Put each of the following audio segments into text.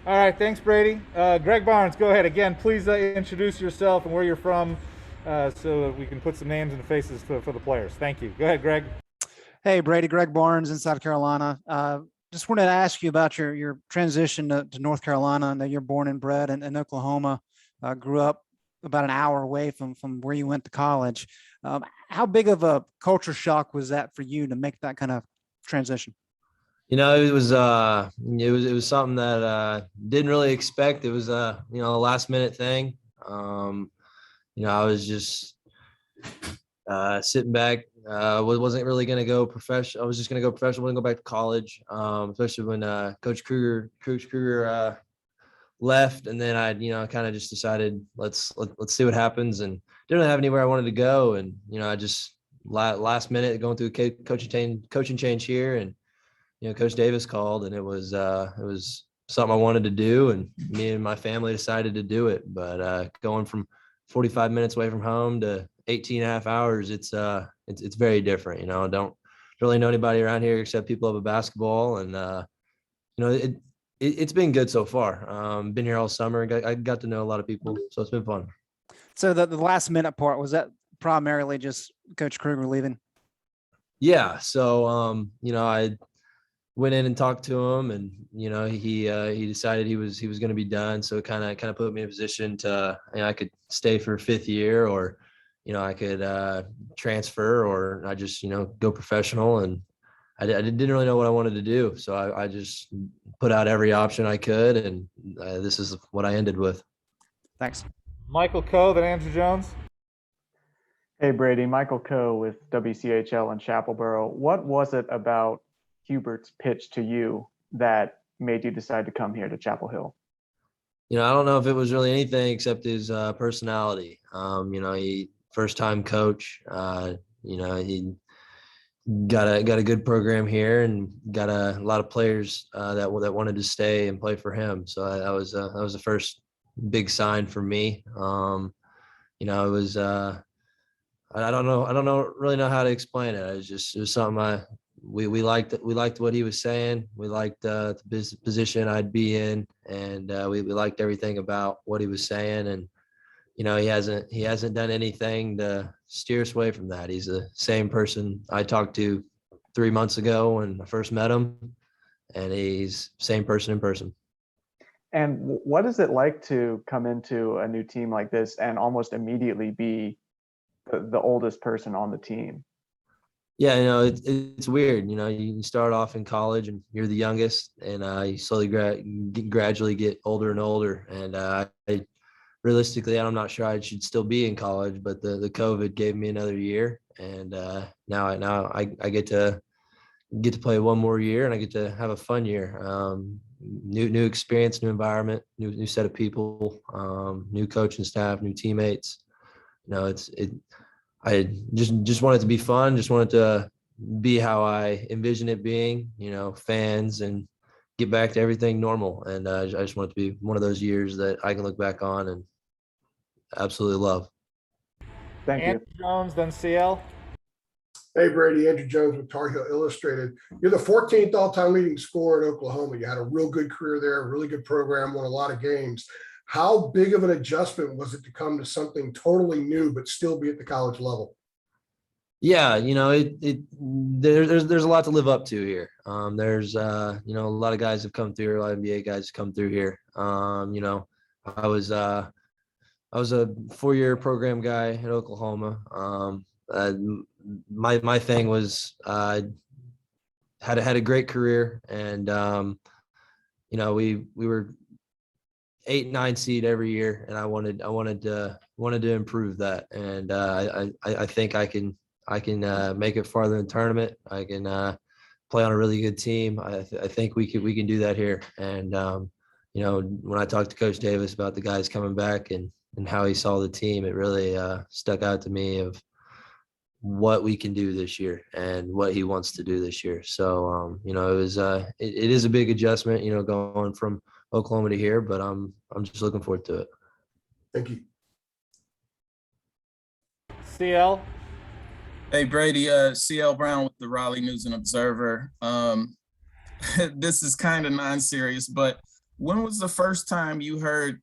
All right, thanks, Brady. Greg Barnes, go ahead. Again, please introduce yourself and where you're from so that we can put some names and faces for the players. Thank you. Go ahead, Greg. Hey, Brady, Greg Barnes in South Carolina. Just wanted to ask you about your transition to North Carolina. I know you're born and bred in Oklahoma, grew up about an hour away from where you went to college. How big of a culture shock was that for you to make that kind of transition? It was something that didn't really expect. It was a last minute thing. I was just sitting back. Wasn't really going to go professional. I was just going to go professional. Wouldn't go back to college. Especially when Coach Kruger left, and then I kind of just decided let's see what happens, and didn't really have anywhere I wanted to go, and I just last minute going through a coaching change here, and Coach Davis called, and it was something I wanted to do, and me and my family decided to do it. But going from 45 minutes away from home to 18 and a half hours, it's very different. I don't really know anybody around here except people of a basketball, and it's been good so far. Been here all summer. I got to know a lot of people, so it's been fun. So the last minute part, was that primarily just Coach Kruger leaving? Yeah. So I went in and talked to him, and he decided he was going to be done. So it kind of put me in a position to I could stay for a fifth year, or I could transfer, or I just go professional. And I didn't really know what I wanted to do, so I just put out every option I could, and this is what I ended with. Thanks. Michael Coe, then Andrew Jones. Hey, Brady, Michael Coe with WCHL in Chapelboro. What was it about Hubert's pitch to you that made you decide to come here to Chapel Hill? I don't know if it was really anything except his personality. He first time coach. He got a good program here, and got a lot of players that wanted to stay and play for him. So that was the first big sign for me. It was I don't know really know how to explain it. It was something we liked what he was saying. We liked the position I'd be in, and we liked everything about what he was saying. And he hasn't done anything to steer us away from that. He's the same person I talked to 3 months ago when I first met him, and he's same person in person. And what is it like to come into a new team like this and almost immediately be the oldest person on the team? Yeah, it's weird. You start off in college and you're the youngest, and you slowly gradually get older and older. And realistically, I'm not sure I should still be in college, but the COVID gave me another year, and now I get to play one more year, and I get to have a fun year. New experience, new environment, new set of people, new coaching staff, new teammates. I just want it to be fun. Just want it to be how I envision it being, fans, and get back to everything normal. And I just want it to be one of those years that I can look back on and absolutely love. Thank you. Andrew Jones, then CL. Hey, Brady, Andrew Jones with Tar Heel Illustrated. You're the 14th all-time leading scorer in Oklahoma. You had a real good career there, a really good program, won a lot of games. How big of an adjustment was it to come to something totally new but still be at the college level? Yeah, there's a lot to live up to here. There's a lot of guys have come through here, a lot of NBA guys have come through here. I was a 4-year program guy at Oklahoma. My thing was had a great career, and we were 8-9 seed every year, and I wanted to improve that, and I think I can make it farther in the tournament. I can play on a really good team. I think we can do that here. And when I talked to Coach Davis about the guys coming back and how he saw the team, it really stuck out to me of what we can do this year and what he wants to do this year. So it is a big adjustment, going from Oklahoma to here, but I'm just looking forward to it. Thank you. CL. Hey, Brady, CL Brown with the Raleigh News and Observer. This is kind of non-serious, but when was the first time you heard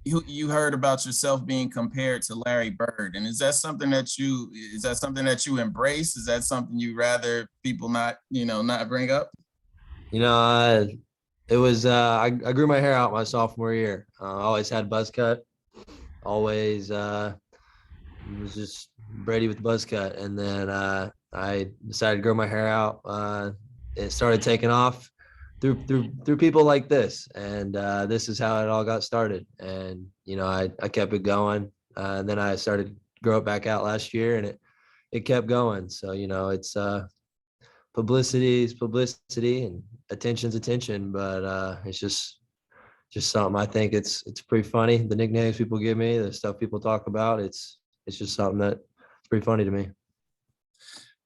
you heard about yourself being compared to Larry Bird? And is that something that you embrace? Is that something you rather people not bring up? You know, it was I grew my hair out my sophomore year. I always had buzz cut. Always was just Brady with the buzz cut, and then I decided to grow my hair out. It started taking off through people like this, and this is how it all got started. And I kept it going. And then I started to grow it back out last year, and it kept going. So it's publicity is publicity, and attention's attention. But it's just something I think it's pretty funny. The nicknames people give me, the stuff people talk about, it's just something that's pretty funny to me.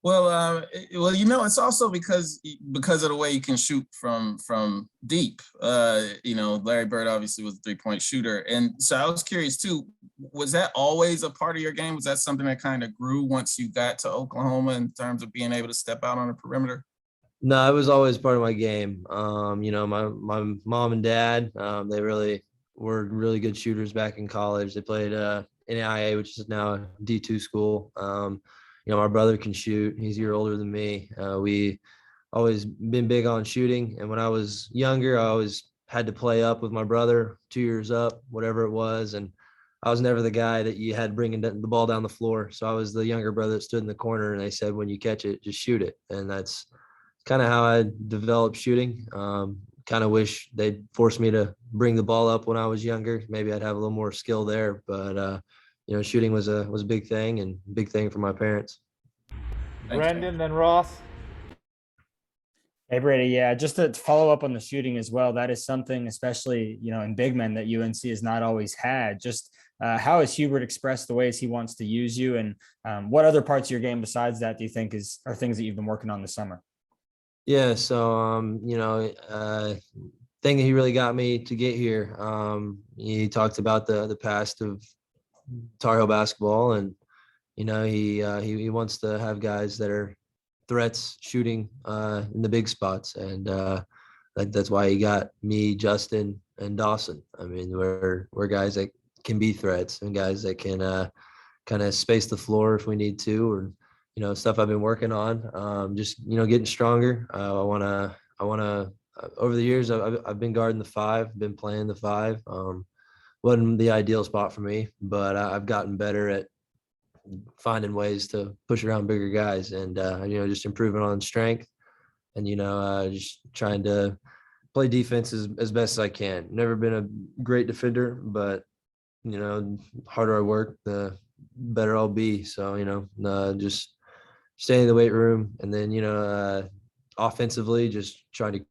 Well, it's also because of the way you can shoot from deep. Larry Bird obviously was a 3-point shooter, and so I was curious too. Was that always a part of your game? Was that something that kind of grew once you got to Oklahoma in terms of being able to step out on the perimeter? No, it was always part of my game. My mom and dad, they really were really good shooters back in college. They played NAIA, which is now a D2 school. My brother can shoot. He's a year older than me. We always been big on shooting. And when I was younger, I always had to play up with my brother, 2 years up, whatever it was. And I was never the guy that you had bringing the ball down the floor. So I was the younger brother that stood in the corner, and they said, when you catch it, just shoot it. And that's kind of how I developed shooting. Kind of wish they'd forced me to bring the ball up when I was younger. Maybe I'd have a little more skill there, but shooting was a big thing, and big thing for my parents. Brendan, then Ross. Hey, Brady. Yeah, just to follow up on the shooting as well. That is something, especially, in big men, that UNC has not always had. Just how has Hubert expressed the ways he wants to use you? And what other parts of your game besides that do you think are things that you've been working on this summer? Yeah. So, thing that he really got me to get here. He talked about the past of Tar Heel basketball, and he wants to have guys that are threats shooting in the big spots, and that's why he got me, Justin, and Dawson. I mean, we're guys that can be threats, and guys that can kind of space the floor if we need to, or stuff I've been working on. Just getting stronger. I wanna over the years I've been guarding the 5, been playing the 5. Wasn't the ideal spot for me, but I've gotten better at finding ways to push around bigger guys, and just improving on strength, and just trying to play defense as best as I can. Never been a great defender, but harder I work, the better I'll be. So just stay in the weight room, and then offensively, just trying to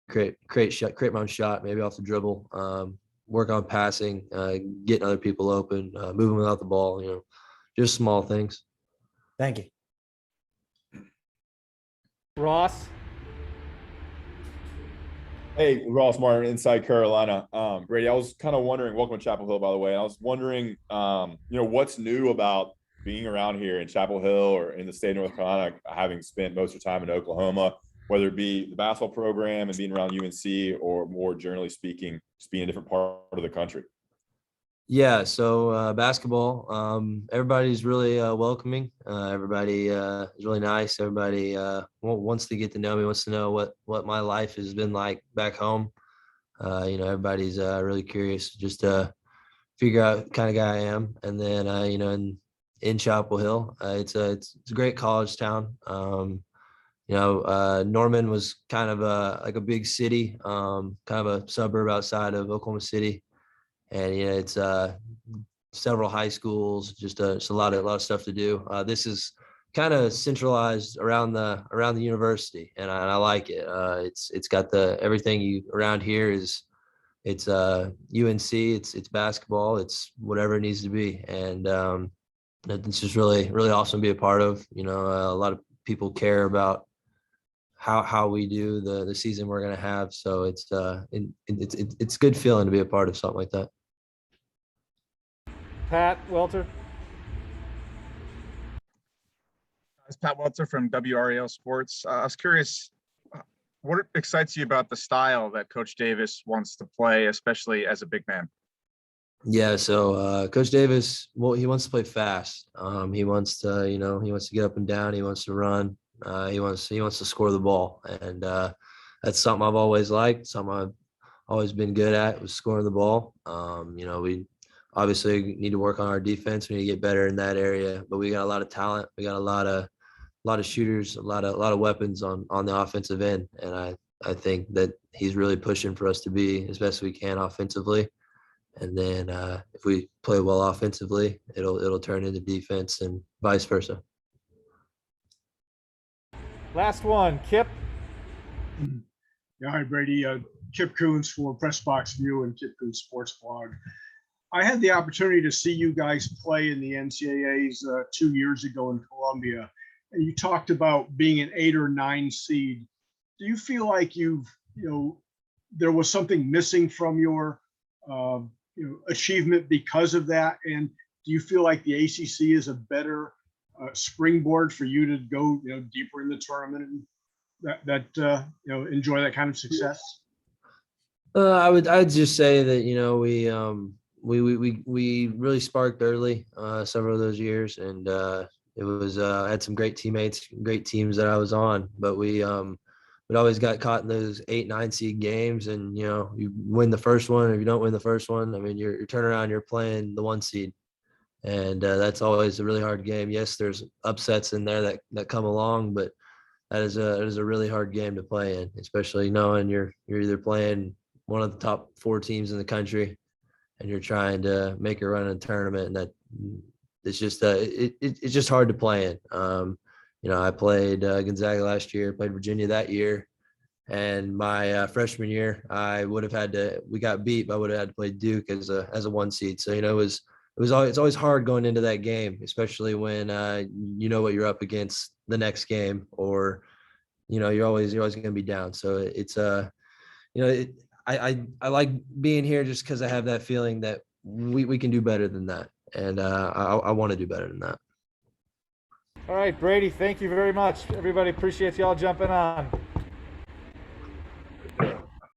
create my own shot, maybe off the dribble. Work on passing, getting other people open, moving without the ball, just small things. Thank you. Ross. Hey, Ross Martin, Inside Carolina. Brady, I was kind of wondering, welcome to Chapel Hill, by the way. I was wondering, what's new about being around here in Chapel Hill or in the state of North Carolina, having spent most of your time in Oklahoma, whether it be the basketball program and being around UNC, or more generally speaking, just being a different part of the country? Yeah, so basketball, everybody's really welcoming. Everybody is really nice. Everybody wants to get to know me, wants to know what my life has been like back home. Everybody's really curious just to figure out what kind of guy I am. And then, in Chapel Hill, it's a great college town. Norman was kind of like a big city, kind of a suburb outside of Oklahoma City. And it's several high schools, just a lot of stuff to do. This is kind of centralized around the university, and I like it. It's got everything around here is it's UNC, it's basketball, it's whatever it needs to be, and it's just really awesome to be a part of. A lot of people care about how we do the season we're gonna have, so it's a good feeling to be a part of something like that. Pat Welter. It's Pat Welter from WRAL Sports. I was curious, what excites you about the style that Coach Davis wants to play, especially as a big man? Yeah, so Coach Davis, well, he wants to play fast. He wants to, he wants to get up and down. He wants to run. He wants to score the ball, and that's something I've always liked. Something I've always been good at was scoring the ball. We obviously need to work on our defense. We need to get better in that area, but we got a lot of talent. We got a lot of shooters, a lot of weapons on the offensive end, and I think that he's really pushing for us to be as best we can offensively. And then if we play well offensively, it'll turn into defense and vice versa. Last one, Kip. Yeah, hi, Brady. Kip Coons for Press Box View and Kip Coons Sports Blog. I had the opportunity to see you guys play in the NCAAs 2 years ago in Columbia, and you talked about being an 8 or 9 seed. Do you feel like there was something missing from your achievement because of that? And do you feel like the ACC is a better springboard for you to go deeper in the tournament and enjoy that kind of success? I'd just say that we really sparked early several of those years, and it was I had some great teammates, great teams that I was on, but we'd always got caught in those 8-9 seed games, and you win the first one, or if you don't win the first one, I mean you're turning around, you're playing the 1 seed, and that's always a really hard game. Yes, there's upsets in there that come along, but it is a really hard game to play in, especially knowing you're either playing one of the top 4 teams in the country, and you're trying to make a run in a tournament, and that it's just it's just hard to play in. I played Gonzaga last year, played Virginia that year, and my freshman year, we got beat, but I would have had to play Duke as a 1 seed. So it's always hard going into that game, especially when what you're up against the next game, or you're always going to be down. So it's I like being here just because I have that feeling that we can do better than that, and I want to do better than that. All right, Brady, thank you very much. Everybody appreciates y'all jumping on.